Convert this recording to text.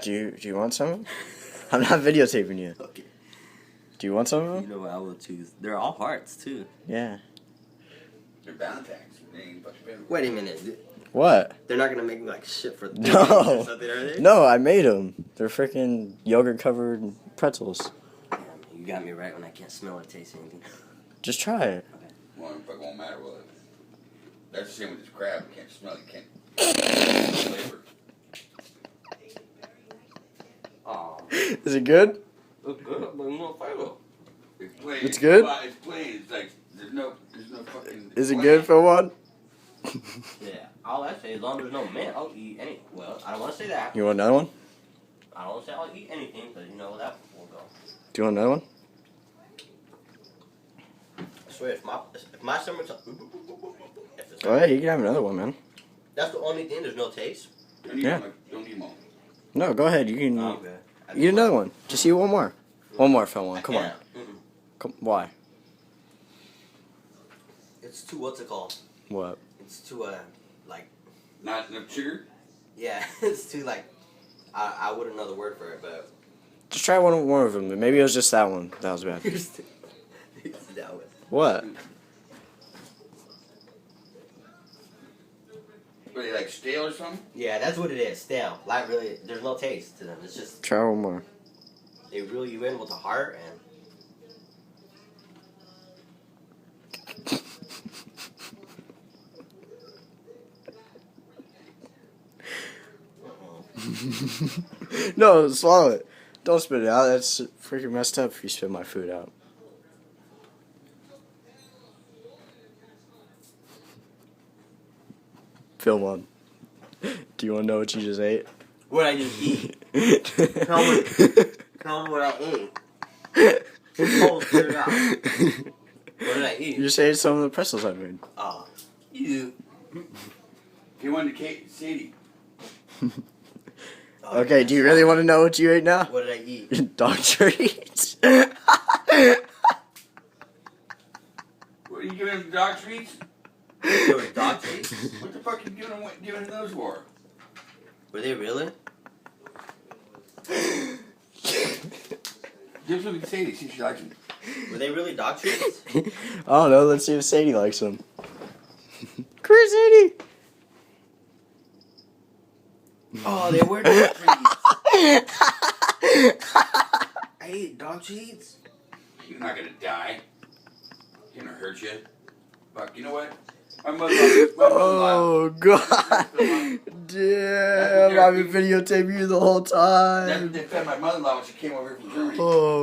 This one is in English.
Do you want some of them? I'm not videotaping you. Okay. Do you want some of them? You know what I will choose? They're all hearts too. Yeah. They're Valentine's. They ain't fucking better. Wait a minute. What? They're not gonna make me like shit for the No. or something, are they? No, I made them. They're freaking yogurt covered pretzels. Damn, you got me right when I can't smell or taste anything. Just try it. Well, it won't matter what. That's the same with this crab. You can't smell it. You can't flavor. Aw. Is it good? It's good, but no flavor. It's plain. It's good? It's plain. It's like there's no fucking. Is it good for one? Yeah. All I say, as long as there's no mint, I'll eat any. Well, I don't want to say that. You want another one? I don't want to say I'll eat anything, because you know that will go. Do you want another one? I swear, if my stomach's up, Oh yeah, you can have another one, man. that's the only thing. There's no taste. Yeah. Don't need more. No, go ahead. You can Okay. eat another one. Just eat one more. One more, Phil. One. Come on. Mm-mm. Come. Why? It's too, what's it called? What? It's too, like, Not enough sugar. yeah, it's too, like, I wouldn't know the word for it, but. Just try one of them. Maybe it was just that one that was bad. That was. What? Are they like stale or something? Yeah, that's what it is. Stale. Like, really, there's no taste to them. It's just, Try one more. they reel you in with a heart and. No, swallow it. Don't spit it out. That's freaking messed up if you spit my food out. Film one. Do you want to know what you just ate? What I just eat. Tell me what I ate. Oh, spit it out. What did I eat? You just ate some of the pretzels I made. Oh, you. He wanted Kate Sadie. Oh, Okay, do you really want to know what you ate now? What did I eat? Dog treats. What are you giving him, dog treats? They were dog treats? What the fuck are you giving him those for? Were they really? Give some to Sadie. See if she likes them. Were they really dog treats? I don't know. Let's see if Sadie likes them. Come here, Sadie. Oh, they were dog treats. I ate dog treats? You're not gonna die. You're gonna hurt you. Fuck. You know what? My mother. Oh God! Damn! I've been videotaping you the whole That's what time. they fed my mother-in-law when she came over here from Germany. Oh